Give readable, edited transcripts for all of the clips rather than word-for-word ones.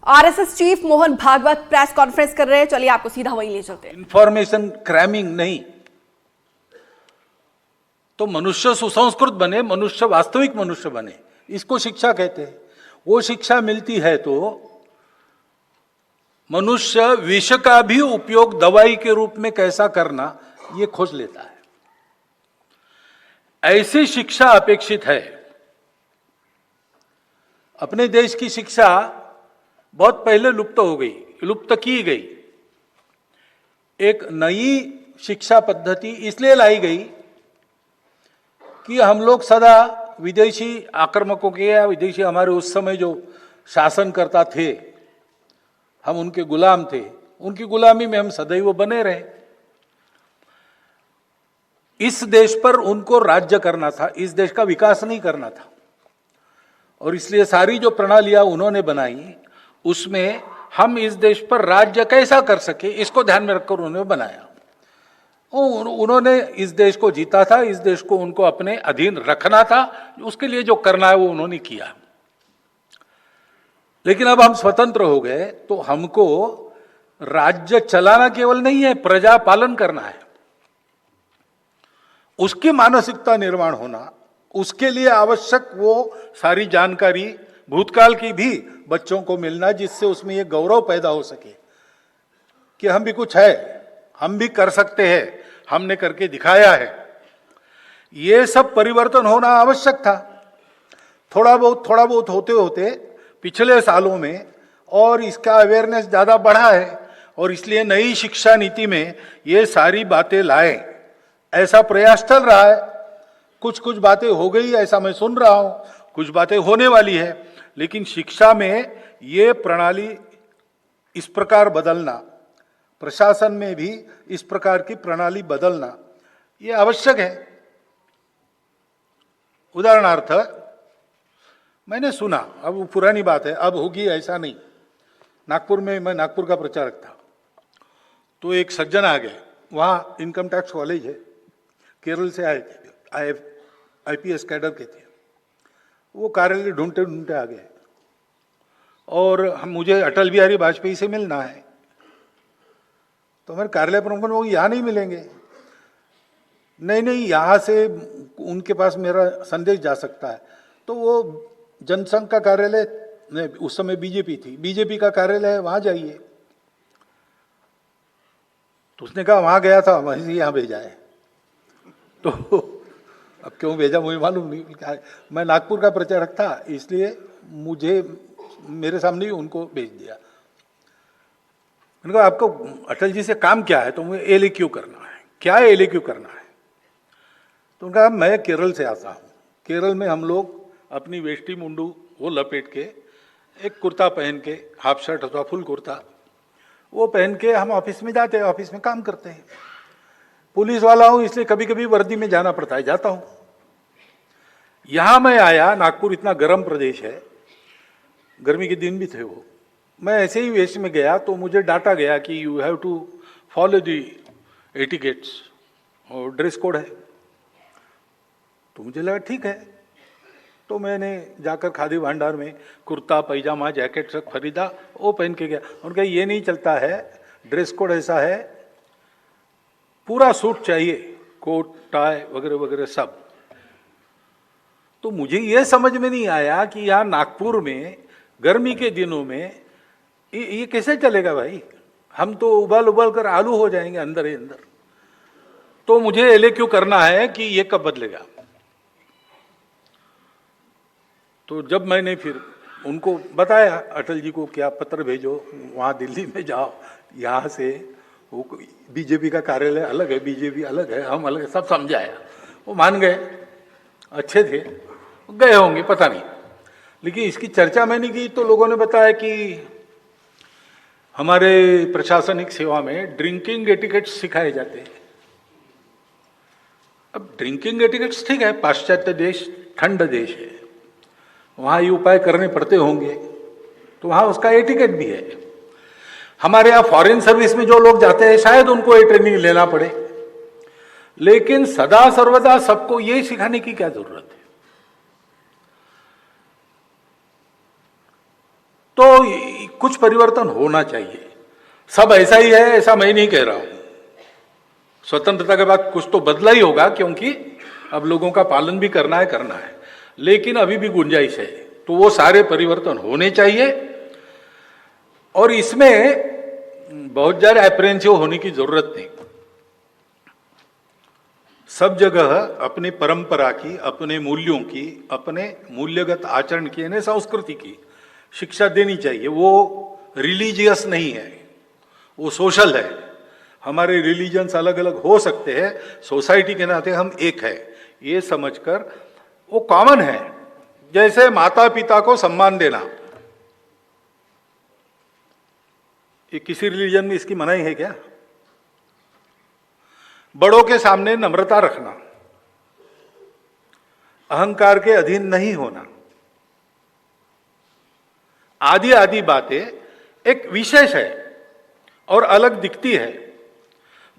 RSS chief Mohan Bhagwat press conference कर रहे हैं, चलिए आपको सीधा वहीं ले चलते हैं। इंफॉर्मेशन क्रैमिंग नहीं, तो मनुष्य सुसंस्कृत बने, मनुष्य वास्तविक मनुष्य बने, इसको शिक्षा कहते हैं। वो शिक्षा मिलती है तो मनुष्य विष का भी उपयोग दवाई के रूप में कैसा करना ये खोज लेता है। ऐसी शिक्षा अपेक्षित है। अपने देश की शिक्षा बहुत पहले लुप्त हो गई, लुप्त की गई। एक नई शिक्षा पद्धति इसलिए लाई गई कि हम लोग सदा विदेशी आक्रमकों के या विदेशी हमारे उस समय जो शासनकर्ता थे, हम उनके गुलाम थे, उनकी गुलामी में हम सदैव बने रहे। इस देश पर उनको राज्य करना था, इस देश का विकास नहीं करना था, और इसलिए सारी जो प्रणालियां उन्होंने बनाई उसमें हम इस देश पर राज्य कैसा कर सके इसको ध्यान में रखकर उन्होंने बनाया। उन्होंने इस देश को जीता था, इस देश को उनको अपने अधीन रखना था, उसके लिए जो करना है वो उन्होंने किया। लेकिन अब हम स्वतंत्र हो गए तो हमको राज्य चलाना केवल नहीं है, प्रजा पालन करना है। उसकी मानसिकता निर्माण होना, उसके लिए आवश्यक वो सारी जानकारी भूतकाल की भी बच्चों को मिलना, जिससे उसमें ये गौरव पैदा हो सके कि हम भी कुछ है, हम भी कर सकते हैं, हमने करके दिखाया है। ये सब परिवर्तन होना आवश्यक था। थोड़ा बहुत होते होते पिछले सालों में और इसका अवेयरनेस ज्यादा बढ़ा है, और इसलिए नई शिक्षा नीति में ये सारी बातें लाए, ऐसा प्रयास चल रहा है। कुछ बातें हो गई ऐसा मैं सुन रहा हूं, कुछ बातें होने वाली है, लेकिन शिक्षा में ये प्रणाली इस प्रकार बदलना, प्रशासन में भी इस प्रकार की प्रणाली बदलना ये आवश्यक है। उदाहरणार्थ मैंने सुना, अब वो पुरानी बात है, अब होगी ऐसा नहीं। नागपुर में, मैं नागपुर का प्रचारक था, तो एक सज्जन आ गए, वहां इनकम टैक्स कॉलेज है, केरल से आए थे, आईपीएस कैडर के थे। वो कार्यालय ढूंढते ढूंढते आ गए, और मुझे अटल बिहारी वाजपेयी से मिलना है। तो मेरे कार्यालय प्रमुख वो यहाँ नहीं मिलेंगे। नहीं, यहाँ से उनके पास मेरा संदेश जा सकता है। तो वो जनसंघ का कार्यालय, उस समय बीजेपी थी, बीजेपी का कार्यालय है, वहां जाइए। तो उसने कहा वहां गया था, वहीं से यहाँ भेजा है। तो अब क्यों भेजा मुझे मालूम नहीं, मैं नागपुर का प्रचारक था, इसलिए मुझे मेरे सामने ही उनको भेज दिया। मैंने कहा आपको अटल जी से काम क्या है? तो मुझे एलएक्यू करना है। क्या है एलएक्यू करना है? तो उनका मैं केरल से आता हूँ, केरल में हम लोग अपनी वेष्टी मुंडू वो लपेट के, एक कुर्ता पहन के, हाफ शर्ट अथवा फुल कुर्ता वो पहन के हम ऑफिस में जाते हैं, ऑफिस में काम करते हैं। पुलिस वाला हूँ इसलिए कभी कभी वर्दी में जाना पड़ता है, जाता हूँ। यहां मैं आया, नागपुर इतना गर्म प्रदेश है, गर्मी के दिन भी थे वो, मैं ऐसे ही वेश में गया तो मुझे डांटा गया कि you have to follow the etiquettes, और ड्रेस कोड है। तो मुझे लगा ठीक है, तो मैंने जाकर खादी भांडार में कुर्ता पैजामा जैकेट सब खरीदा, वो पहन के गया। उनका ये नहीं चलता है, ड्रेस कोड ऐसा है, पूरा सूट चाहिए, कोट टाई वगैरह वगैरह सब। तो मुझे ये समझ में नहीं आया कि यहाँ नागपुर में गर्मी के दिनों में ये कैसे चलेगा भाई, हम तो उबल कर आलू हो जाएंगे अंदर ही अंदर। तो मुझे एलएक्यू करना है कि ये कब बदलेगा। तो जब मैंने फिर उनको बताया अटल जी को, क्या पत्र भेजो, वहाँ दिल्ली में जाओ, यहाँ से वो बीजेपी का कार्यालय अलग है, बीजेपी अलग है, हम अलग है, सब समझाया। वो मान गए, अच्छे थे, गए होंगे पता नहीं। लेकिन इसकी चर्चा मैंने की तो लोगों ने बताया कि हमारे प्रशासनिक सेवा में ड्रिंकिंग एटिकेट्स सिखाए जाते हैं। अब ड्रिंकिंग एटिकेट्स ठीक है, पाश्चात्य देश, ठंड देश है, वहां ये उपाय करने पड़ते होंगे, तो वहां उसका एटिकेट भी है। हमारे यहाँ फॉरेन सर्विस में जो लोग जाते हैं शायद उनको ये ट्रेनिंग लेना पड़े, लेकिन सदा सर्वदा सबको ये सिखाने की क्या जरूरत है? तो कुछ परिवर्तन होना चाहिए। सब ऐसा ही है ऐसा मैं नहीं कह रहा हूं। स्वतंत्रता के बाद कुछ तो बदला ही होगा, क्योंकि अब लोगों का पालन भी करना है, लेकिन अभी भी गुंजाइश है। तो वो सारे परिवर्तन होने चाहिए और इसमें बहुत ज्यादा अप्रेंसिव होने की जरूरत नहीं। सब जगह अपनी परंपरा की, अपने मूल्यों की, अपने मूल्यगत आचरण की, यानी संस्कृति की शिक्षा देनी चाहिए। वो रिलीजियस नहीं है, वो सोशल है। हमारे रिलीजन्स अलग अलग हो सकते हैं, सोसाइटी के नाते हम एक है, ये समझकर वो कॉमन है। जैसे माता पिता को सम्मान देना, ये किसी रिलीजन में इसकी मनाही है क्या? बड़ों के सामने नम्रता रखना, अहंकार के अधीन नहीं होना, आदि आदि बातें एक विशेष है और अलग दिखती है।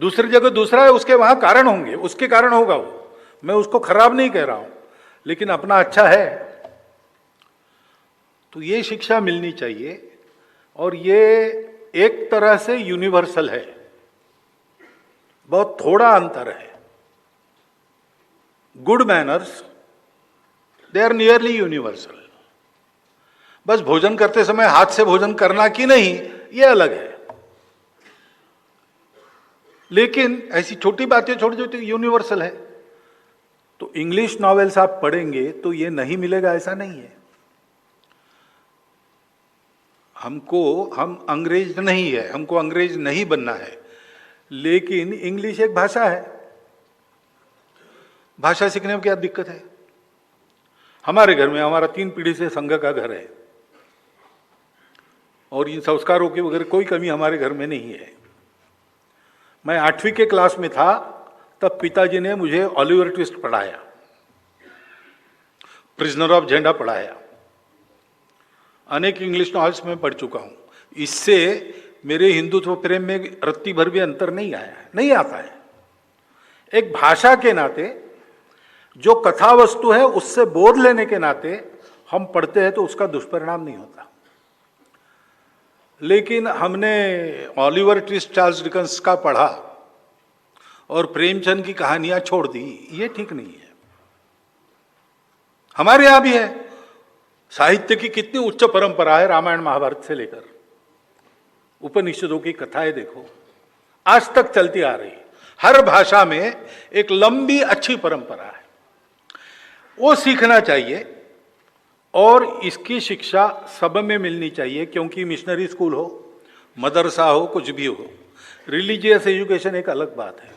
दूसरी जगह दूसरा है, उसके वहां कारण होंगे, उसके कारण होगा वो, मैं उसको खराब नहीं कह रहा हूं, लेकिन अपना अच्छा है। तो ये शिक्षा मिलनी चाहिए और ये एक तरह से यूनिवर्सल है, बहुत थोड़ा अंतर है। Good manners they are nearly universal. बस भोजन करते समय हाथ से भोजन करना कि नहीं, ये अलग है, लेकिन ऐसी छोटी बातें छोटी छोटी यूनिवर्सल है। तो इंग्लिश नॉवेल्स आप पढ़ेंगे तो ये नहीं मिलेगा ऐसा नहीं है। हम अंग्रेज नहीं है, हमको अंग्रेज नहीं बनना है, लेकिन इंग्लिश एक भाषा है, भाषा सीखने में क्या दिक्कत है? हमारे घर में, हमारा 3 पीढ़ी से संघ का घर है और इन संस्कारों की वगैरह कोई कमी हमारे घर में नहीं है। मैं 8वीं के क्लास में था तब पिताजी ने मुझे ऑलिवर ट्विस्ट पढ़ाया, प्रिजनर ऑफ झंडा पढ़ाया, अनेक इंग्लिश नॉवेल्स में पढ़ चुका हूं। इससे मेरे हिंदुत्व प्रेम में रत्ती भर भी अंतर नहीं आया है, नहीं आता है। एक भाषा के नाते जो कथा वस्तु है उससे बोध लेने के नाते हम पढ़ते हैं तो उसका दुष्परिणाम नहीं होता। लेकिन हमने ऑलिवर ट्विस्ट, चार्ल्स डिकेंस का पढ़ा और प्रेमचंद की कहानियां छोड़ दी, ये ठीक नहीं है। हमारे यहां भी है, साहित्य की कितनी उच्च परंपरा है, रामायण महाभारत से लेकर उपनिषदों की कथाएं देखो, आज तक चलती आ रही। हर भाषा में एक लंबी अच्छी परंपरा है, वो सीखना चाहिए और इसकी शिक्षा सब में मिलनी चाहिए। क्योंकि मिशनरी स्कूल हो, मदरसा हो, कुछ भी हो, रिलीजियस एजुकेशन एक अलग बात है,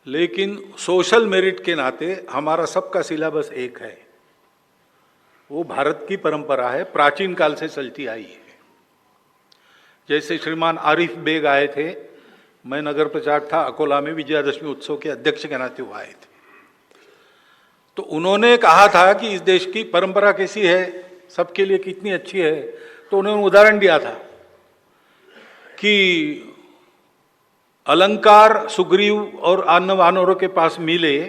लेकिन सोशल मेरिट के नाते हमारा सबका सिलेबस एक है। वो भारत की परंपरा है, प्राचीन काल से चलती आई है। जैसे श्रीमान आरिफ बेग आए थे, मैं नगर प्रचारक था अकोला में, विजयादशमी उत्सव के अध्यक्ष के नाते वो आए थे। तो उन्होंने कहा था कि इस देश की परंपरा कैसी है, सबके लिए कितनी अच्छी है। तो उन्होंने उदाहरण दिया था कि अलंकार सुग्रीव और अन्य वानरों के पास मिले,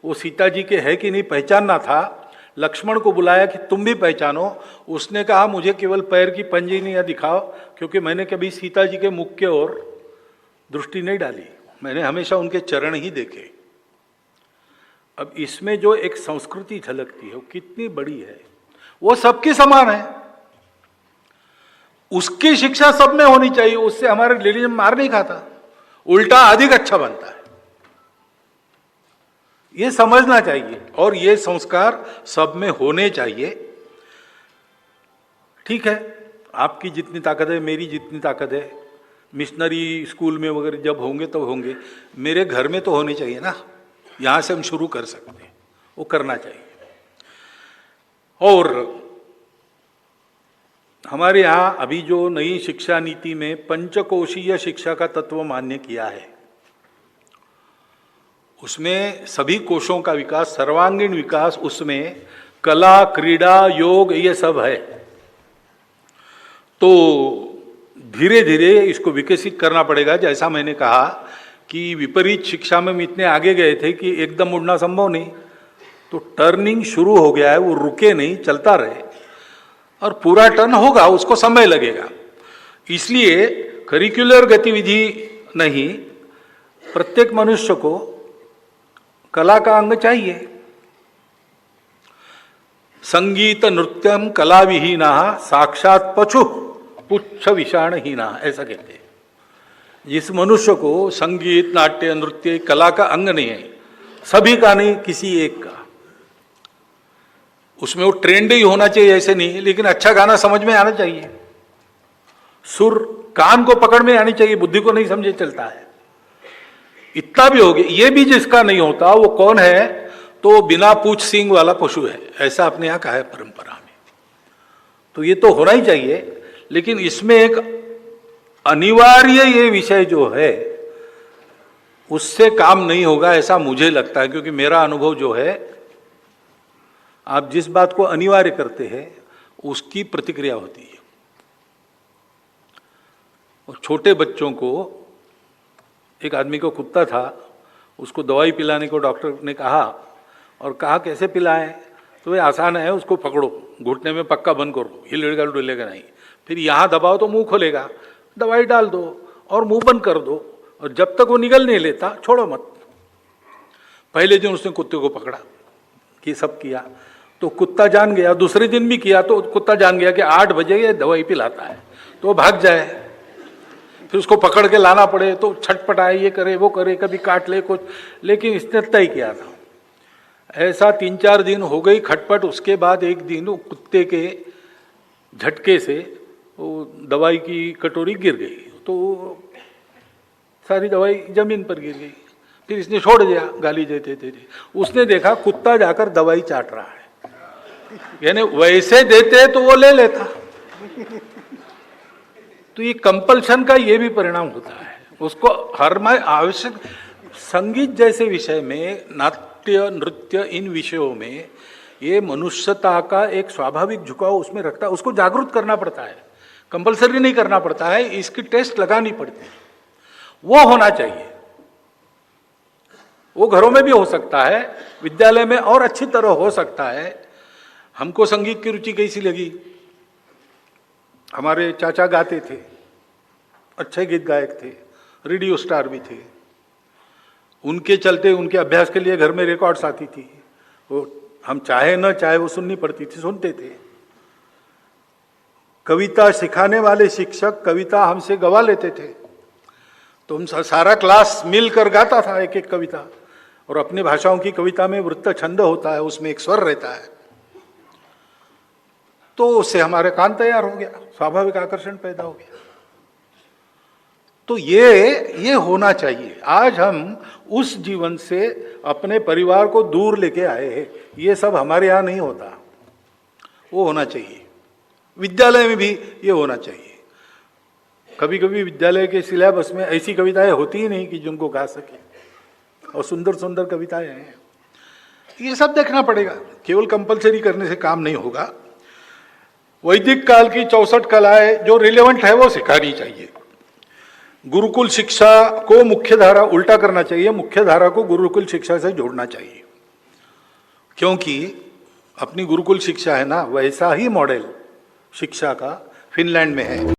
वो सीता जी के है कि नहीं पहचानना था। लक्ष्मण को बुलाया कि तुम भी पहचानो। उसने कहा मुझे केवल पैर की पंजनियां दिखाओ, क्योंकि मैंने कभी सीता जी के मुख की ओर दृष्टि नहीं डाली, मैंने हमेशा उनके चरण ही देखे। अब इसमें जो एक संस्कृति झलकती है वो कितनी बड़ी है, वो सबकी समान है, उसकी शिक्षा सब में होनी चाहिए। उससे हमारे रिलीजन मार नहीं खाता, उल्टा अधिक अच्छा बनता है। ये समझना चाहिए और ये संस्कार सब में होने चाहिए। ठीक है, आपकी जितनी ताकत है, मेरी जितनी ताकत है, मिशनरी स्कूल में वगैरह जब होंगे तब होंगे, मेरे घर में तो होने चाहिए ना। यहां से हम शुरू कर सकते हैं, वो करना चाहिए। और हमारे यहाँ अभी जो नई शिक्षा नीति में पंचकोशीय शिक्षा का तत्व मान्य किया है, उसमें सभी कोशों का विकास, सर्वांगीण विकास, उसमें कला, क्रीड़ा, योग, ये सब है। तो धीरे धीरे इसको विकसित करना पड़ेगा। जैसा मैंने कहा कि विपरीत शिक्षा में हम इतने आगे गए थे कि एकदम उड़ना संभव नहीं, तो टर्निंग शुरू हो गया है, वो रुके नहीं, चलता रहे। और पूरा टर्न होगा, उसको समय लगेगा। इसलिए करिकुलर गतिविधि नहीं, प्रत्येक मनुष्य को कला का अंग चाहिए। संगीत नृत्यम कला विहीना साक्षात पशु पुच्छ विषाणहीना, ऐसा कहते हैं। जिस मनुष्य को संगीत नाट्य नृत्य कला का अंग नहीं है, सभी का नहीं, किसी एक का, उसमें वो ट्रेंड ही होना चाहिए ऐसे नहीं, लेकिन अच्छा गाना समझ में आना चाहिए, सुर कान को पकड़ में आनी चाहिए, बुद्धि को नहीं समझे चलता है। इतना भी हो गया। ये भी जिसका नहीं होता वो कौन है? तो बिना पूछ सींग वाला पशु है, ऐसा अपने यहाँ कहा है परंपरा में। तो ये तो होना ही चाहिए, लेकिन इसमें एक अनिवार्य ये विषय जो है उससे काम नहीं होगा, ऐसा मुझे लगता है। क्योंकि मेरा अनुभव जो है, आप जिस बात को अनिवार्य करते हैं उसकी प्रतिक्रिया होती है। और छोटे बच्चों को, एक आदमी को कुत्ता था, उसको दवाई पिलाने को डॉक्टर ने कहा, और कहा कैसे पिलाएं? तो ये आसान है, उसको पकड़ो, घुटने में पक्का बंद करो, हिलेगा डुलेगा नहीं, फिर यहाँ दबाओ तो मुंह खोलेगा, दवाई डाल दो और मुंह बंद कर दो, और जब तक वो निगल नहीं लेता छोड़ो मत। पहले दिन उसने कुत्ते को पकड़ा कि सब किया तो कुत्ता जान गया, दूसरे दिन भी किया तो कुत्ता जान गया कि 8 बजे ये दवाई पिलाता है, तो वो भाग जाए। फिर उसको पकड़ के लाना पड़े तो छटपटाए, ये करे वो करे, कभी काट ले कुछ, लेकिन इसने तय किया था। ऐसा 3-4 दिन हो गई खटपट। उसके बाद एक दिन वो कुत्ते के झटके से वो दवाई की कटोरी गिर गई, तो सारी दवाई जमीन पर गिर गई। फिर इसने छोड़ दिया गाली देते देते। उसने देखा कुत्ता जाकर दवाई चाट रहा है, यानी वैसे देते तो वो ले लेता। तो ये कंपल्शन का ये भी परिणाम होता है, उसको हर में आवश्यक। संगीत जैसे विषय में, नाट्य नृत्य, इन विषयों में ये मनुष्यता का एक स्वाभाविक झुकाव उसमें रखता है, उसको जागरूक करना पड़ता है, कंपल्सरी नहीं करना पड़ता है, इसकी टेस्ट लगानी पड़ती है। वो होना चाहिए। वो घरों में भी हो सकता है, विद्यालय में और अच्छी तरह हो सकता है। हमको संगीत की रुचि कैसी लगी? हमारे चाचा गाते थे, अच्छे गीत गायक थे, रेडियो स्टार भी थे। उनके चलते, उनके अभ्यास के लिए घर में रिकॉर्ड्स आती थी, वो हम चाहे न चाहे वो सुननी पड़ती थी, सुनते थे। कविता सिखाने वाले शिक्षक कविता हमसे गवा लेते थे, तो हम सारा क्लास मिलकर गाता था एक एक कविता। और अपनी भाषाओं की कविता में वृत्त छंद होता है, उसमें एक स्वर रहता है, तो उससे हमारे कान तैयार हो गया, स्वाभाविक आकर्षण पैदा हो गया। तो ये होना चाहिए। आज हम उस जीवन से अपने परिवार को दूर लेके आए हैं, ये सब हमारे यहाँ नहीं होता, वो होना चाहिए। विद्यालय में भी ये होना चाहिए। कभी कभी विद्यालय के सिलेबस में ऐसी कविताएं होती ही नहीं कि जिनको गा सके, और सुंदर सुंदर कविताएं हैं। ये सब देखना पड़ेगा, केवल कंपलसरी करने से काम नहीं होगा। वैदिक काल की 64 कलाएं जो रिलेवेंट है वो सिखानी चाहिए। गुरुकुल शिक्षा को मुख्य धारा, उल्टा करना चाहिए, मुख्य धारा को गुरुकुल शिक्षा से जोड़ना चाहिए। क्योंकि अपनी गुरुकुल शिक्षा है ना, वैसा ही मॉडल शिक्षा का फिनलैंड में है।